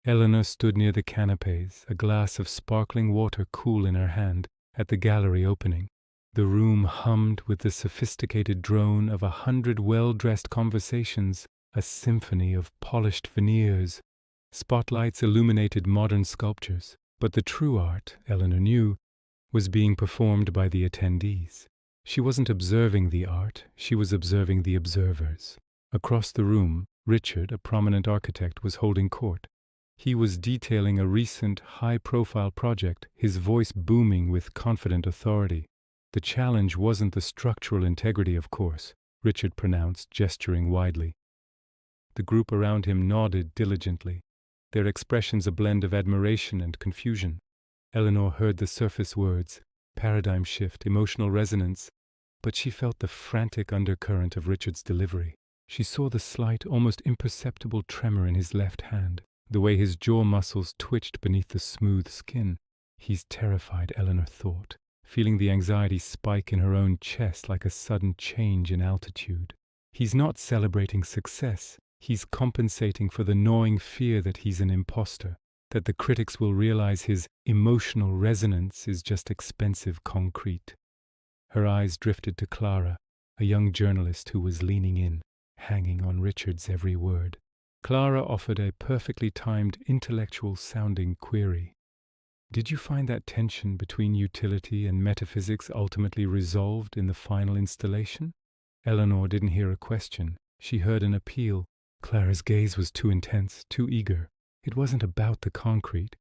Eleanor stood near the canapes, a glass of sparkling water cool in her hand, at the gallery opening. The room hummed with the sophisticated drone of 100 well-dressed conversations, a symphony of polished veneers. Spotlights illuminated modern sculptures, but the true art, Eleanor knew, was being performed by the attendees. She wasn't observing the art, she was observing the observers. Across the room, Richard, a prominent architect, was holding court. He was detailing a recent, high-profile project, his voice booming with confident authority. The challenge wasn't the structural integrity, of course, Richard pronounced, gesturing widely. The group around him nodded diligently, their expressions a blend of admiration and confusion. Eleanor heard the surface words, paradigm shift, emotional resonance, but she felt the frantic undercurrent of Richard's delivery. She saw the slight, almost imperceptible tremor in his left hand, the way his jaw muscles twitched beneath the smooth skin. He's terrified, Eleanor thought, feeling the anxiety spike in her own chest like a sudden change in altitude. He's not celebrating success. He's compensating for the gnawing fear that he's an imposter, that the critics will realize his emotional resonance is just expensive concrete. Her eyes drifted to Clara, a young journalist who was leaning in, hanging on Richard's every word. Clara offered a perfectly timed, intellectual-sounding query. Did you find that tension between utility and metaphysics ultimately resolved in the final installation? Eleanor didn't hear a question. She heard an appeal. Clara's gaze was too intense, too eager. It wasn't about the concrete.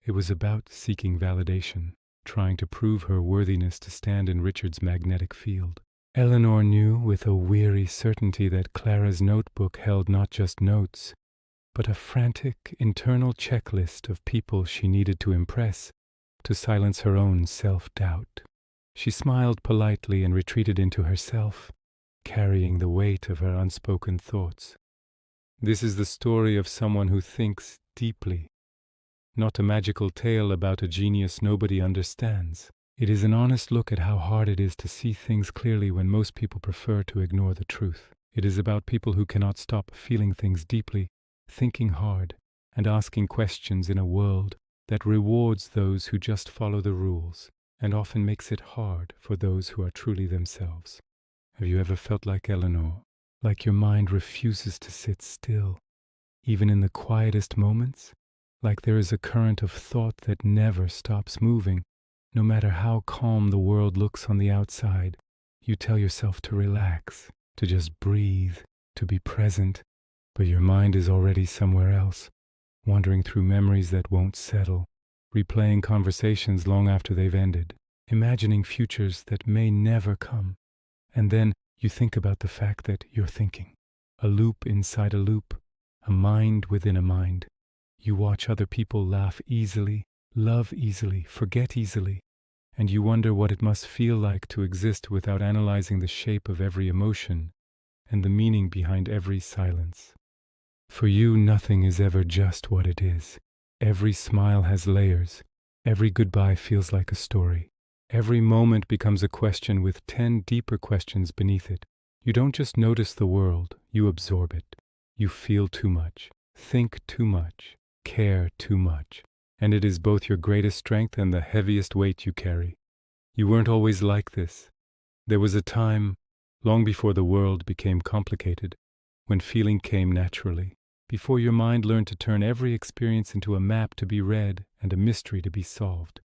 It was about seeking validation, trying to prove her worthiness to stand in Richard's magnetic field. Eleanor knew with a weary certainty that Clara's notebook held not just notes, but a frantic internal checklist of people she needed to impress to silence her own self-doubt. She smiled politely and retreated into herself, carrying the weight of her unspoken thoughts. This is the story of someone who thinks deeply, not a magical tale about a genius nobody understands. It is an honest look at how hard it is to see things clearly when most people prefer to ignore the truth. It is about people who cannot stop feeling things deeply, thinking hard, and asking questions in a world that rewards those who just follow the rules and often makes it hard for those who are truly themselves. Have you ever felt like Eleanor, like your mind refuses to sit still, even in the quietest moments? Like there is a current of thought that never stops moving? No matter how calm the world looks on the outside, you tell yourself to relax, to just breathe, to be present, but your mind is already somewhere else, wandering through memories that won't settle, replaying conversations long after they've ended, imagining futures that may never come. And then you think about the fact that you're thinking. A loop inside a loop, a mind within a mind. You watch other people laugh easily, love easily, forget easily, and you wonder what it must feel like to exist without analyzing the shape of every emotion and the meaning behind every silence. For you, nothing is ever just what it is. Every smile has layers. Every goodbye feels like a story. Every moment becomes a question with 10 deeper questions beneath it. You don't just notice the world, you absorb it. You feel too much, think too much, care too much. And it is both your greatest strength and the heaviest weight you carry. You weren't always like this. There was a time, long before the world became complicated, when feeling came naturally, before your mind learned to turn every experience into a map to be read and a mystery to be solved.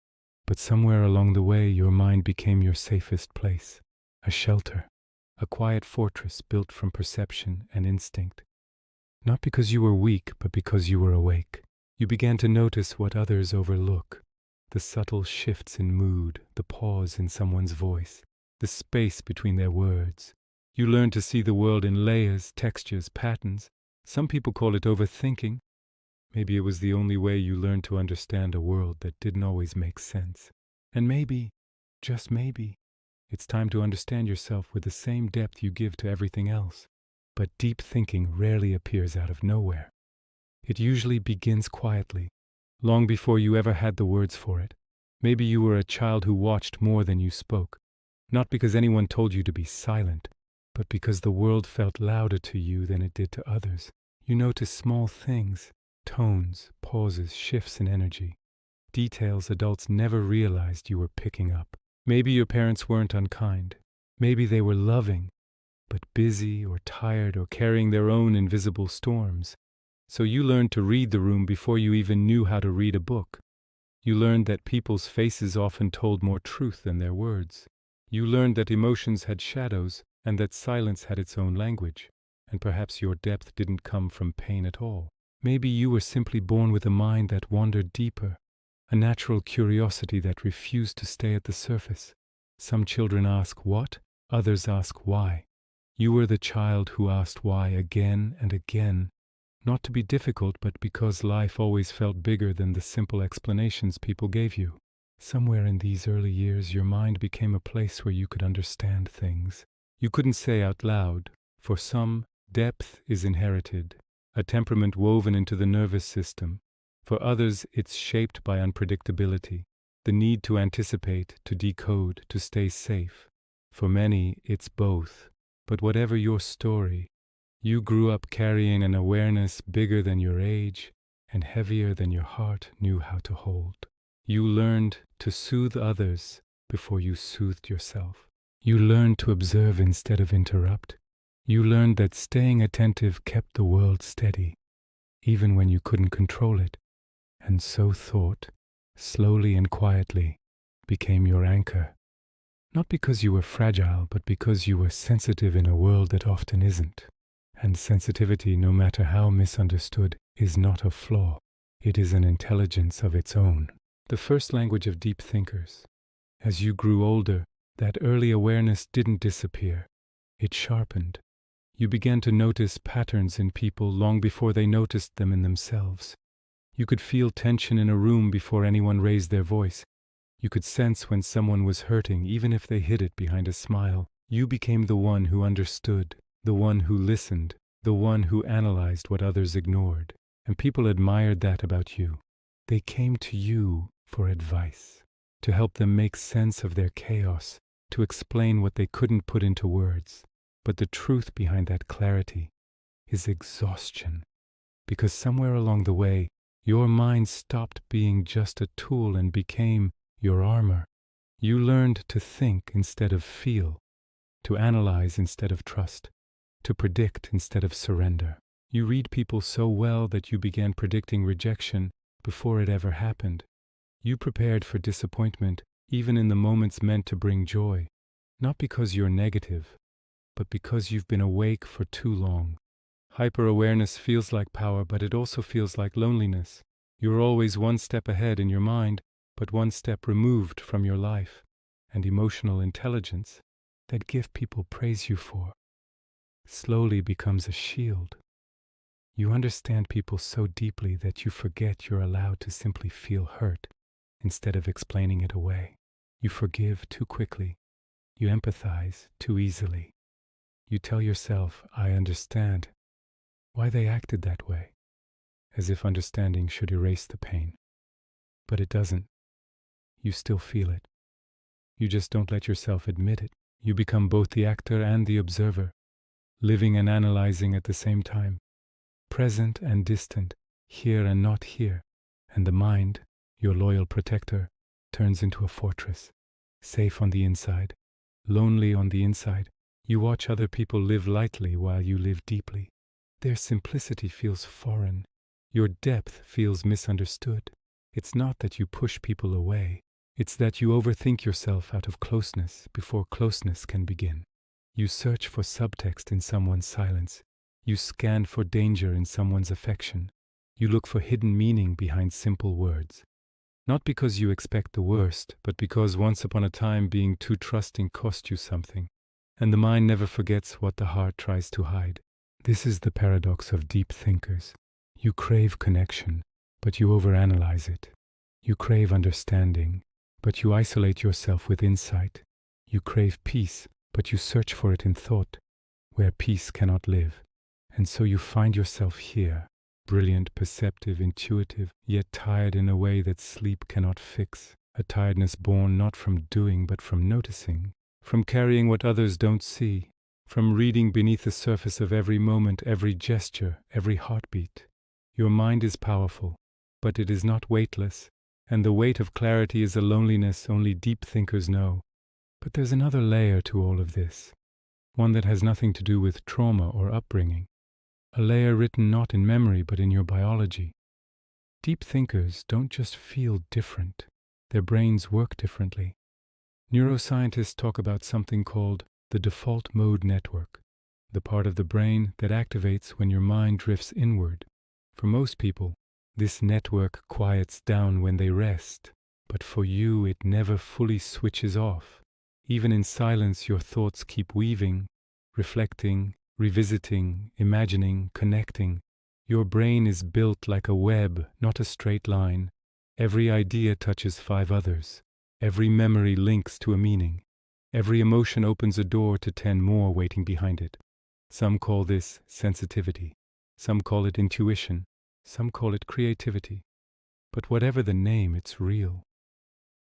But somewhere along the way, your mind became your safest place, a shelter, a quiet fortress built from perception and instinct. Not because you were weak, but because you were awake. You began to notice what others overlook, the subtle shifts in mood, the pause in someone's voice, the space between their words. You learned to see the world in layers, textures, patterns. Some people call it overthinking. Maybe it was the only way you learned to understand a world that didn't always make sense. And maybe, just maybe, it's time to understand yourself with the same depth you give to everything else. But deep thinking rarely appears out of nowhere. It usually begins quietly, long before you ever had the words for it. Maybe you were a child who watched more than you spoke, not because anyone told you to be silent, but because the world felt louder to you than it did to others. You noticed small things, Tones, pauses, shifts in energy. Details adults never realized you were picking up. Maybe your parents weren't unkind. Maybe they were loving, but busy or tired or carrying their own invisible storms. So you learned to read the room before you even knew how to read a book. You learned that people's faces often told more truth than their words. You learned that emotions had shadows and that silence had its own language. And perhaps your depth didn't come from pain at all. Maybe you were simply born with a mind that wandered deeper, a natural curiosity that refused to stay at the surface. Some children ask what, others ask why. You were the child who asked why again and again, not to be difficult, but because life always felt bigger than the simple explanations people gave you. Somewhere in these early years, your mind became a place where you could understand things you couldn't say out loud. For some, depth is inherited, a temperament woven into the nervous system. For others, it's shaped by unpredictability, the need to anticipate, to decode, to stay safe. For many, it's both. But whatever your story, you grew up carrying an awareness bigger than your age and heavier than your heart knew how to hold. You learned to soothe others before you soothed yourself. You learned to observe instead of interrupt. You learned that staying attentive kept the world steady, even when you couldn't control it. And so thought, slowly and quietly, became your anchor. Not because you were fragile, but because you were sensitive in a world that often isn't. And sensitivity, no matter how misunderstood, is not a flaw. It is an intelligence of its own. The first language of deep thinkers. As you grew older, that early awareness didn't disappear. It sharpened. You began to notice patterns in people long before they noticed them in themselves. You could feel tension in a room before anyone raised their voice. You could sense when someone was hurting, even if they hid it behind a smile. You became the one who understood, the one who listened, the one who analyzed what others ignored. And people admired that about you. They came to you for advice, to help them make sense of their chaos, to explain what they couldn't put into words. But the truth behind that clarity is exhaustion, because somewhere along the way, your mind stopped being just a tool and became your armor. You learned to think instead of feel, to analyze instead of trust, to predict instead of surrender. You read people so well that you began predicting rejection before it ever happened. You prepared for disappointment even in the moments meant to bring joy, not because you're negative, but because you've been awake for too long. Hyper-awareness feels like power, but it also feels like loneliness. You're always one step ahead in your mind, but one step removed from your life. And emotional intelligence, that gift people praise you for, slowly becomes a shield. You understand people so deeply that you forget you're allowed to simply feel hurt instead of explaining it away. You forgive too quickly. You empathize too easily. You tell yourself, I understand why they acted that way, as if understanding should erase the pain. But it doesn't. You still feel it. You just don't let yourself admit it. You become both the actor and the observer, living and analyzing at the same time, present and distant, here and not here. And the mind, your loyal protector, turns into a fortress, safe on the inside, lonely on the inside. You watch other people live lightly while you live deeply. Their simplicity feels foreign. Your depth feels misunderstood. It's not that you push people away. It's that you overthink yourself out of closeness before closeness can begin. You search for subtext in someone's silence. You scan for danger in someone's affection. You look for hidden meaning behind simple words. Not because you expect the worst, but because once upon a time being too trusting cost you something. And the mind never forgets what the heart tries to hide. This is the paradox of deep thinkers. You crave connection, but you overanalyze it. You crave understanding, but you isolate yourself with insight. You crave peace, but you search for it in thought, where peace cannot live. And so you find yourself here, brilliant, perceptive, intuitive, yet tired in a way that sleep cannot fix. A tiredness born not from doing, but from noticing, from carrying what others don't see, from reading beneath the surface of every moment, every gesture, every heartbeat. Your mind is powerful, but it is not weightless, and the weight of clarity is a loneliness only deep thinkers know. But there's another layer to all of this, one that has nothing to do with trauma or upbringing, a layer written not in memory but in your biology. Deep thinkers don't just feel different, their brains work differently. Neuroscientists talk about something called the default mode network, the part of the brain that activates when your mind drifts inward. For most people, this network quiets down when they rest, but for you it never fully switches off. Even in silence, your thoughts keep weaving, reflecting, revisiting, imagining, connecting. Your brain is built like a web, not a straight line. Every idea touches 5 others. Every memory links to a meaning. Every emotion opens a door to 10 more waiting behind it. Some call this sensitivity. Some call it intuition. Some call it creativity. But whatever the name, it's real.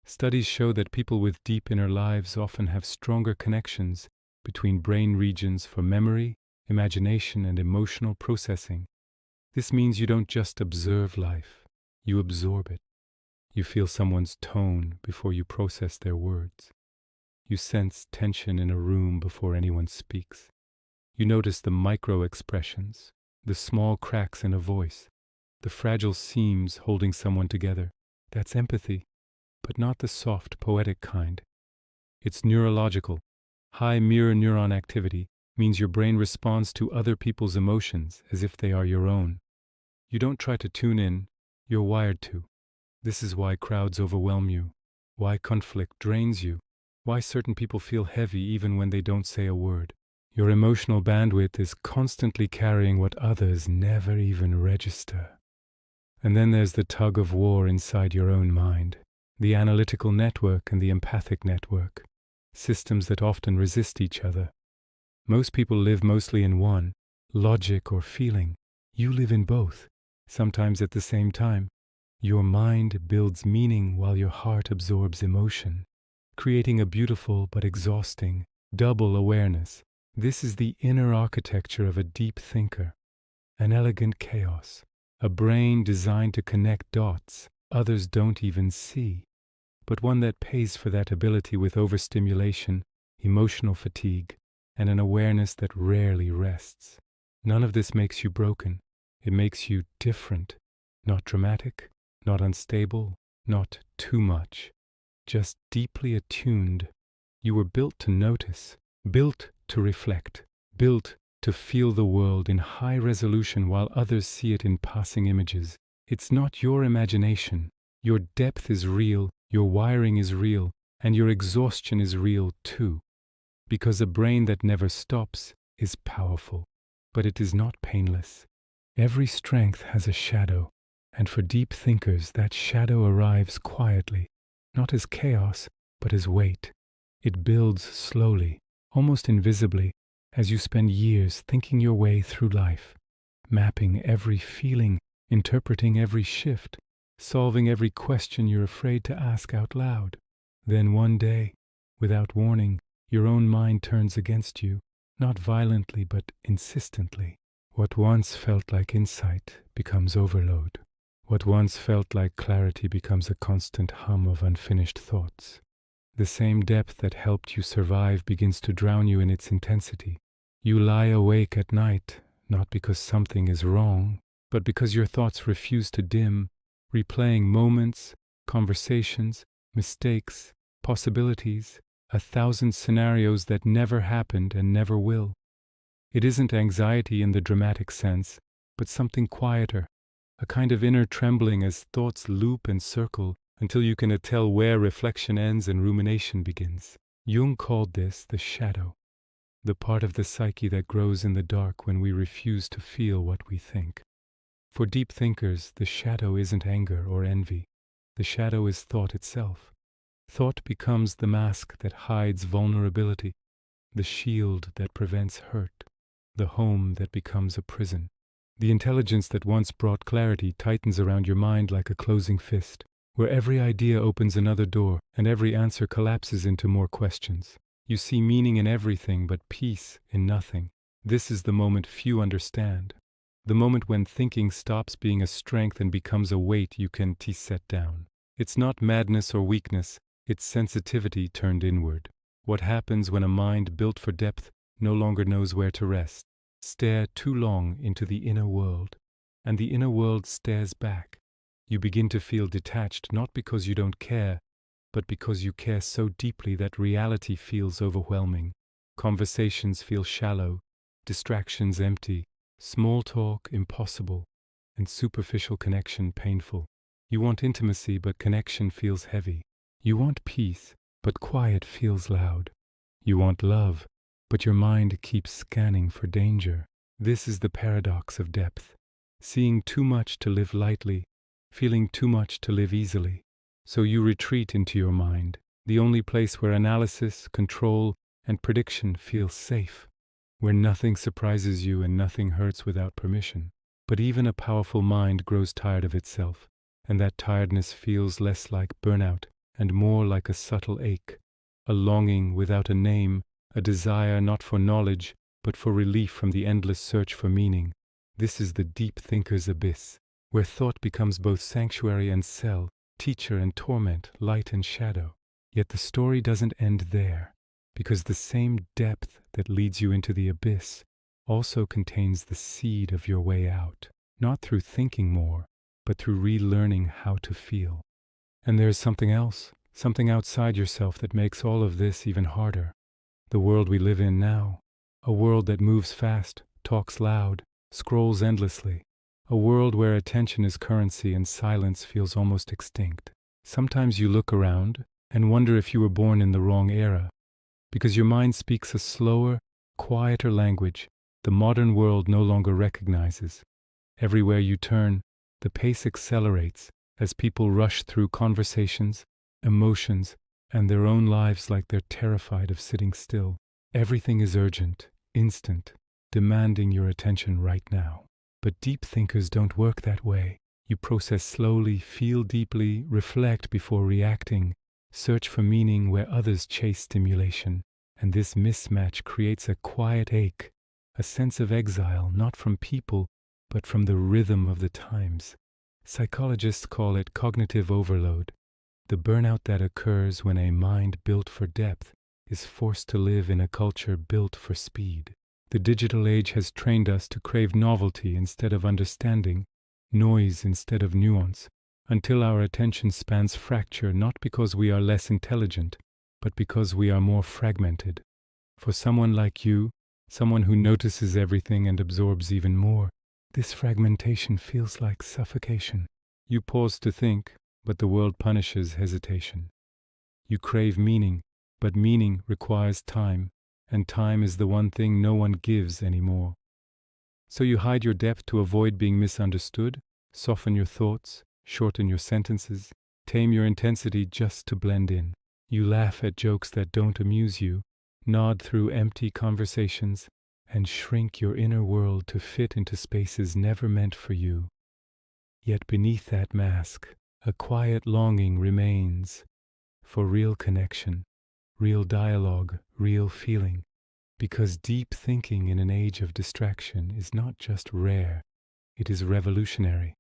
Studies show that people with deep inner lives often have stronger connections between brain regions for memory, imagination, and emotional processing. This means you don't just observe life, you absorb it. You feel someone's tone before you process their words. You sense tension in a room before anyone speaks. You notice the micro expressions, the small cracks in a voice, the fragile seams holding someone together. That's empathy, but not the soft, poetic kind. It's neurological. High mirror neuron activity means your brain responds to other people's emotions as if they are your own. You don't try to tune in, you're wired to. This is why crowds overwhelm you, why conflict drains you, why certain people feel heavy even when they don't say a word. Your emotional bandwidth is constantly carrying what others never even register. And then there's the tug of war inside your own mind, the analytical network and the empathic network, systems that often resist each other. Most people live mostly in one, logic or feeling. You live in both, sometimes at the same time. Your mind builds meaning while your heart absorbs emotion, creating a beautiful but exhausting, double awareness. This is the inner architecture of a deep thinker, an elegant chaos, a brain designed to connect dots others don't even see, but one that pays for that ability with overstimulation, emotional fatigue, and an awareness that rarely rests. None of this makes you broken. It makes you different, not dramatic, not unstable, not too much, just deeply attuned. You were built to notice, built to reflect, built to feel the world in high resolution while others see it in passing images. It's not your imagination. Your depth is real, your wiring is real, and your exhaustion is real too. Because a brain that never stops is powerful, but it is not painless. Every strength has a shadow, and for deep thinkers that shadow arrives quietly, not as chaos, but as weight. It builds slowly, almost invisibly, as you spend years thinking your way through life, mapping every feeling, interpreting every shift, solving every question you're afraid to ask out loud. Then one day, without warning, your own mind turns against you, not violently but insistently. What once felt like insight becomes overload. What once felt like clarity becomes a constant hum of unfinished thoughts. The same depth that helped you survive begins to drown you in its intensity. You lie awake at night, not because something is wrong, but because your thoughts refuse to dim, replaying moments, conversations, mistakes, possibilities, 1,000 scenarios that never happened and never will. It isn't anxiety in the dramatic sense, but something quieter, a kind of inner trembling as thoughts loop and circle until you cannot tell where reflection ends and rumination begins. Jung called this the shadow, the part of the psyche that grows in the dark when we refuse to feel what we think. For deep thinkers, the shadow isn't anger or envy. The shadow is thought itself. Thought becomes the mask that hides vulnerability, the shield that prevents hurt, the home that becomes a prison. The intelligence that once brought clarity tightens around your mind like a closing fist, where every idea opens another door and every answer collapses into more questions. You see meaning in everything but peace in nothing. This is the moment few understand. The moment when thinking stops being a strength and becomes a weight you can set down. It's not madness or weakness, it's sensitivity turned inward. What happens when a mind built for depth no longer knows where to rest? Stare too long into the inner world, and the inner world stares back. You begin to feel detached not because you don't care, but because you care so deeply that reality feels overwhelming. Conversations feel shallow, distractions empty, small talk impossible, and superficial connection painful. You want intimacy, but connection feels heavy. You want peace, but quiet feels loud. You want love, but your mind keeps scanning for danger. This is the paradox of depth. Seeing too much to live lightly, feeling too much to live easily. So you retreat into your mind, the only place where analysis, control, and prediction feel safe, where nothing surprises you and nothing hurts without permission. But even a powerful mind grows tired of itself, and that tiredness feels less like burnout and more like a subtle ache, a longing without a name, a desire not for knowledge, but for relief from the endless search for meaning. This is the deep thinker's abyss, where thought becomes both sanctuary and cell, teacher and torment, light and shadow. Yet the story doesn't end there, because the same depth that leads you into the abyss also contains the seed of your way out, not through thinking more, but through relearning how to feel. And there's something else, something outside yourself that makes all of this even harder. The world we live in now, a world that moves fast, talks loud, scrolls endlessly, a world where attention is currency and silence feels almost extinct. Sometimes you look around and wonder if you were born in the wrong era, because your mind speaks a slower, quieter language the modern world no longer recognizes. Everywhere you turn, the pace accelerates as people rush through conversations, emotions, and their own lives like they're terrified of sitting still. Everything is urgent, instant, demanding your attention right now. But deep thinkers don't work that way. You process slowly, feel deeply, reflect before reacting, search for meaning where others chase stimulation. And this mismatch creates a quiet ache, a sense of exile not from people, but from the rhythm of the times. Psychologists call it cognitive overload, the burnout that occurs when a mind built for depth is forced to live in a culture built for speed. The digital age has trained us to crave novelty instead of understanding, noise instead of nuance, until our attention spans fracture not because we are less intelligent, but because we are more fragmented. For someone like you, someone who notices everything and absorbs even more, this fragmentation feels like suffocation. You pause to think, but the world punishes hesitation. You crave meaning, but meaning requires time, and time is the one thing no one gives anymore. So you hide your depth to avoid being misunderstood, soften your thoughts, shorten your sentences, tame your intensity just to blend in. You laugh at jokes that don't amuse you, nod through empty conversations, and shrink your inner world to fit into spaces never meant for you. Yet beneath that mask, a quiet longing remains for real connection, real dialogue, real feeling, because deep thinking in an age of distraction is not just rare, it is revolutionary.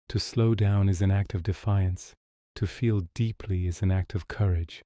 To slow down is an act of defiance, to feel deeply is an act of courage.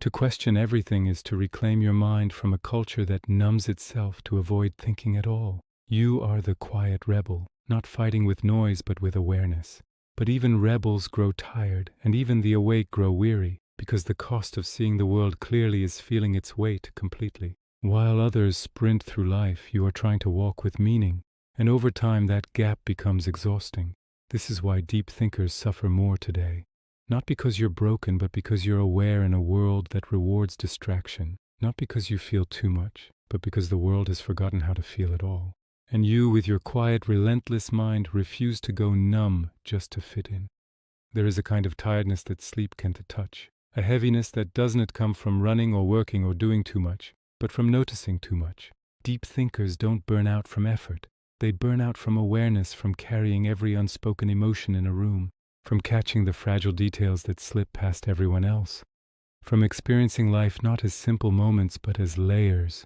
To question everything is to reclaim your mind from a culture that numbs itself to avoid thinking at all. You are the quiet rebel, not fighting with noise but with awareness. But even rebels grow tired, and even the awake grow weary, because the cost of seeing the world clearly is feeling its weight completely. While others sprint through life, you are trying to walk with meaning, and over time that gap becomes exhausting. This is why deep thinkers suffer more today. Not because you're broken, but because you're aware in a world that rewards distraction. Not because you feel too much, but because the world has forgotten how to feel at all. And you, with your quiet, relentless mind, refuse to go numb just to fit in. There is a kind of tiredness that sleep can't touch, a heaviness that doesn't come from running or working or doing too much, but from noticing too much. Deep thinkers don't burn out from effort. They burn out from awareness, from carrying every unspoken emotion in a room, from catching the fragile details that slip past everyone else, from experiencing life not as simple moments but as layers,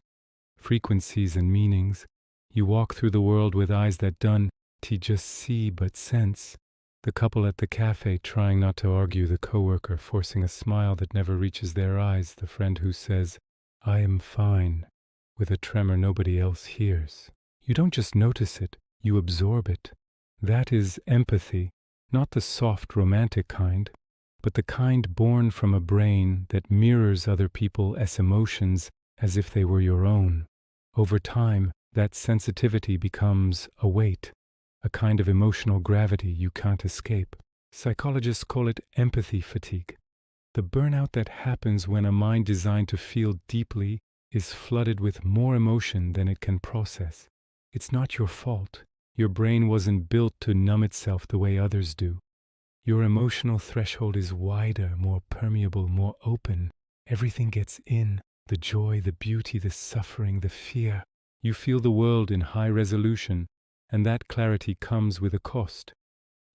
frequencies and meanings. You walk through the world with eyes that done to just see but sense. The couple at the cafe trying not to argue, the coworker forcing a smile that never reaches their eyes, the friend who says, "I am fine," with a tremor nobody else hears. You don't just notice it, you absorb it. That is empathy, not the soft romantic kind, but the kind born from a brain that mirrors other people's emotions as if they were your own. Over time, that sensitivity becomes a weight, a kind of emotional gravity you can't escape. Psychologists call it empathy fatigue. The burnout that happens when a mind designed to feel deeply is flooded with more emotion than it can process. It's not your fault. Your brain wasn't built to numb itself the way others do. Your emotional threshold is wider, more permeable, more open. Everything gets in, the joy, the beauty, the suffering, the fear. You feel the world in high resolution, and that clarity comes with a cost.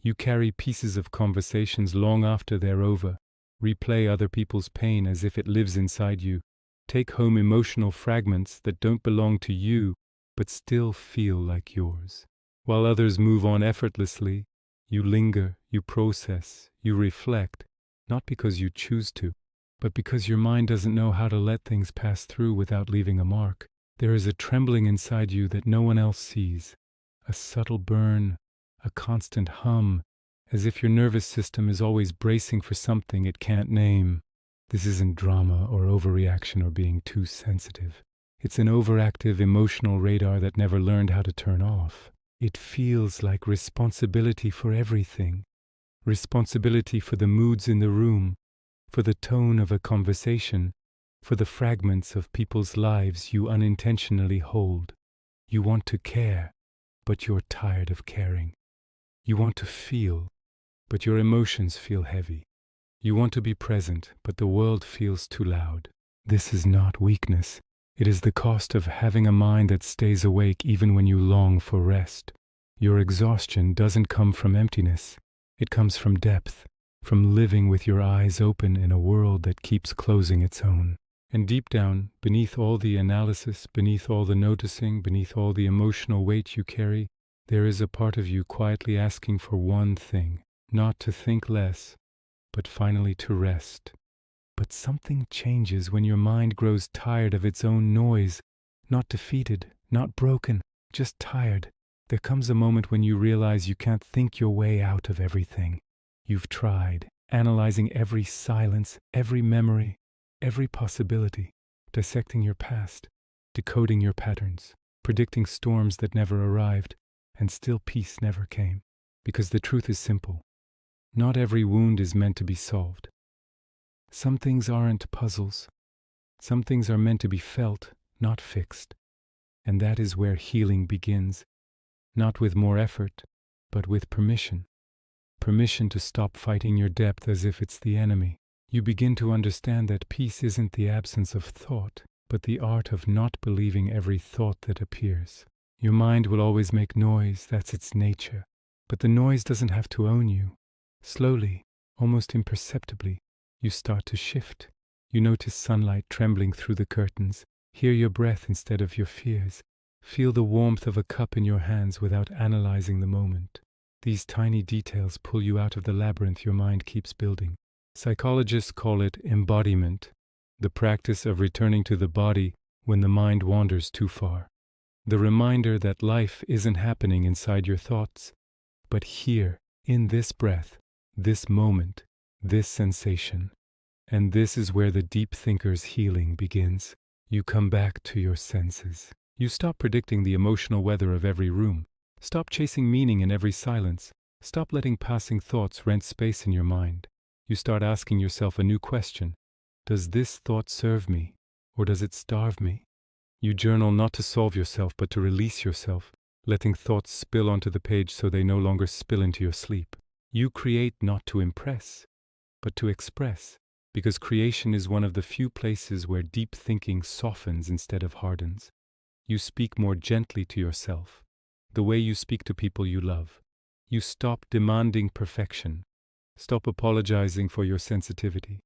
You carry pieces of conversations long after they're over, replay other people's pain as if it lives inside you, take home emotional fragments that don't belong to you, but still feel like yours. While others move on effortlessly, you linger, you process, you reflect, not because you choose to, but because your mind doesn't know how to let things pass through without leaving a mark. There is a trembling inside you that no one else sees, a subtle burn, a constant hum, as if your nervous system is always bracing for something it can't name. This isn't drama or overreaction or being too sensitive. It's an overactive emotional radar that never learned how to turn off. It feels like responsibility for everything. Responsibility for the moods in the room, for the tone of a conversation, for the fragments of people's lives you unintentionally hold. You want to care, but you're tired of caring. You want to feel, but your emotions feel heavy. You want to be present, but the world feels too loud. This is not weakness. It is the cost of having a mind that stays awake even when you long for rest. Your exhaustion doesn't come from emptiness. It comes from depth, from living with your eyes open in a world that keeps closing its own. And deep down, beneath all the analysis, beneath all the noticing, beneath all the emotional weight you carry, there is a part of you quietly asking for one thing, not to think less, but finally to rest. But something changes when your mind grows tired of its own noise, not defeated, not broken, just tired. There comes a moment when you realize you can't think your way out of everything. You've tried, analyzing every silence, every memory, every possibility, dissecting your past, decoding your patterns, predicting storms that never arrived, and still peace never came. Because the truth is simple. Not every wound is meant to be solved. Some things aren't puzzles. Some things are meant to be felt, not fixed. And that is where healing begins. Not with more effort, but with permission. Permission to stop fighting your depth as if it's the enemy. You begin to understand that peace isn't the absence of thought, but the art of not believing every thought that appears. Your mind will always make noise, that's its nature. But the noise doesn't have to own you. Slowly, almost imperceptibly, you start to shift. You notice sunlight trembling through the curtains, hear your breath instead of your fears, feel the warmth of a cup in your hands without analyzing the moment. These tiny details pull you out of the labyrinth your mind keeps building. Psychologists call it embodiment, the practice of returning to the body when the mind wanders too far. The reminder that life isn't happening inside your thoughts, but here, in this breath, this moment, this sensation. And this is where the deep thinker's healing begins. You come back to your senses. You stop predicting the emotional weather of every room. Stop chasing meaning in every silence. Stop letting passing thoughts rent space in your mind. You start asking yourself a new question. Does this thought serve me, or does it starve me? You journal not to solve yourself, but to release yourself, letting thoughts spill onto the page so they no longer spill into your sleep. You create not to impress, but to express, because creation is one of the few places where deep thinking softens instead of hardens. You speak more gently to yourself, the way you speak to people you love. You stop demanding perfection. Stop apologizing for your sensitivity.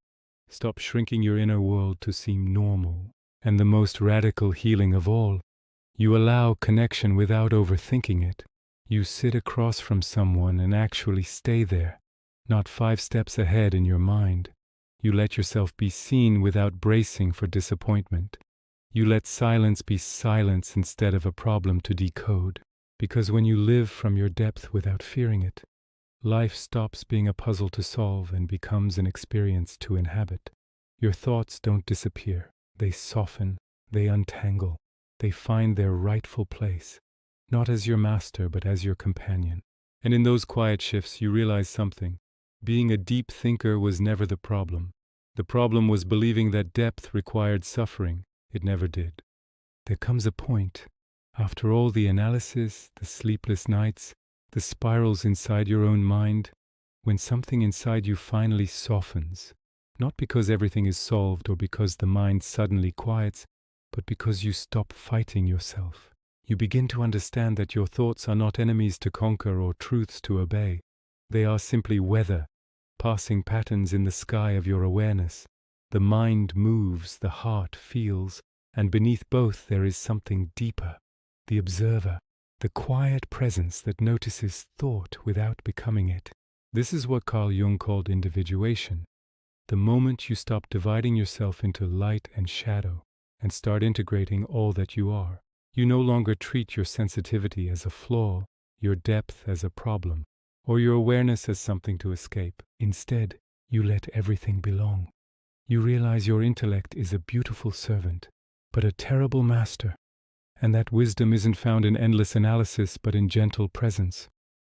Stop shrinking your inner world to seem normal. And the most radical healing of all, you allow connection without overthinking it. You sit across from someone and actually stay there, not 5 steps ahead in your mind. You let yourself be seen without bracing for disappointment. You let silence be silence instead of a problem to decode. Because when you live from your depth without fearing it, life stops being a puzzle to solve and becomes an experience to inhabit. Your thoughts don't disappear. They soften, they untangle, they find their rightful place, not as your master but as your companion. And in those quiet shifts you realize something. Being a deep thinker was never the problem. The problem was believing that depth required suffering. It never did. There comes a point, after all the analysis, the sleepless nights, the spirals inside your own mind, when something inside you finally softens, not because everything is solved or because the mind suddenly quiets, but because you stop fighting yourself. You begin to understand that your thoughts are not enemies to conquer or truths to obey. They are simply weather, passing patterns in the sky of your awareness. The mind moves, the heart feels, and beneath both there is something deeper, the observer, the quiet presence that notices thought without becoming it. This is what Carl Jung called individuation. The moment you stop dividing yourself into light and shadow and start integrating all that you are, you no longer treat your sensitivity as a flaw, your depth as a problem, or your awareness as something to escape. Instead, you let everything belong. You realize your intellect is a beautiful servant, but a terrible master, and that wisdom isn't found in endless analysis but in gentle presence.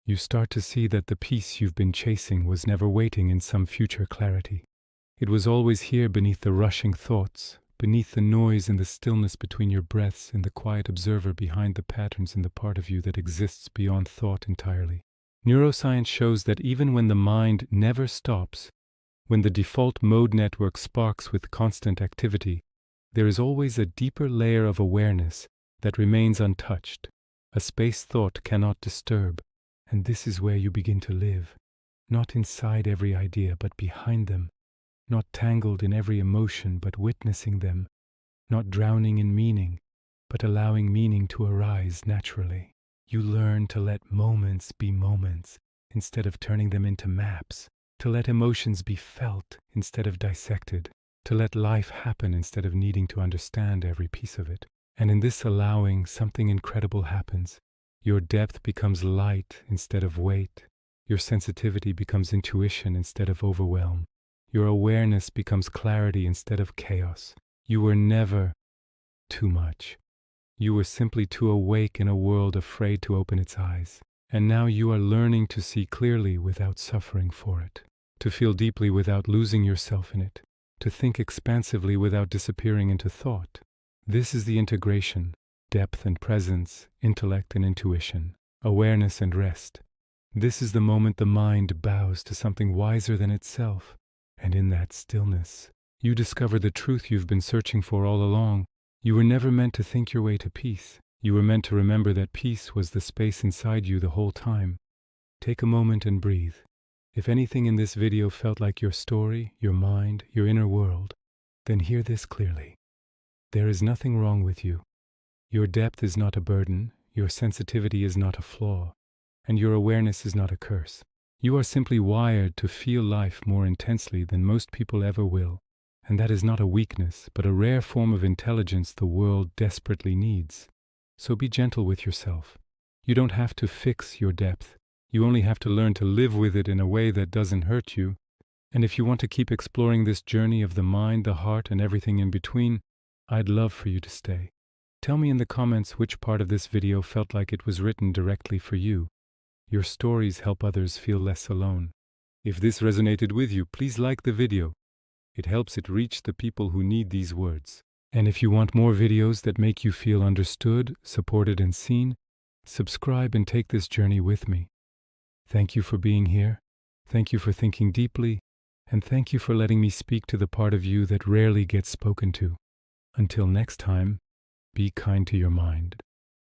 You start to see that the peace you've been chasing was never waiting in some future clarity. It was always here beneath the rushing thoughts, beneath the noise and the stillness between your breaths, in the quiet observer behind the patterns in the part of you that exists beyond thought entirely. Neuroscience shows that even when the mind never stops, when the default mode network sparks with constant activity, there is always a deeper layer of awareness that remains untouched, a space thought cannot disturb, and this is where you begin to live, not inside every idea but behind them, not tangled in every emotion but witnessing them, not drowning in meaning but allowing meaning to arise naturally. You learn to let moments be moments instead of turning them into maps, to let emotions be felt instead of dissected, to let life happen instead of needing to understand every piece of it. And in this allowing, something incredible happens. Your depth becomes light instead of weight. Your sensitivity becomes intuition instead of overwhelm. Your awareness becomes clarity instead of chaos. You were never too much. You were simply too awake in a world afraid to open its eyes. And now you are learning to see clearly without suffering for it, to feel deeply without losing yourself in it, to think expansively without disappearing into thought. This is the integration, depth and presence, intellect and intuition, awareness and rest. This is the moment the mind bows to something wiser than itself. And in that stillness, you discover the truth you've been searching for all along. You were never meant to think your way to peace. You were meant to remember that peace was the space inside you the whole time. Take a moment and breathe. If anything in this video felt like your story, your mind, your inner world, then hear this clearly. There is nothing wrong with you. Your depth is not a burden, your sensitivity is not a flaw, and your awareness is not a curse. You are simply wired to feel life more intensely than most people ever will, and that is not a weakness, but a rare form of intelligence the world desperately needs. So be gentle with yourself. You don't have to fix your depth. You only have to learn to live with it in a way that doesn't hurt you. And if you want to keep exploring this journey of the mind, the heart, and everything in between, I'd love for you to stay. Tell me in the comments which part of this video felt like it was written directly for you. Your stories help others feel less alone. If this resonated with you, please like the video. It helps it reach the people who need these words. And if you want more videos that make you feel understood, supported, and seen, subscribe and take this journey with me. Thank you for being here. Thank you for thinking deeply. And thank you for letting me speak to the part of you that rarely gets spoken to. Until next time, be kind to your mind.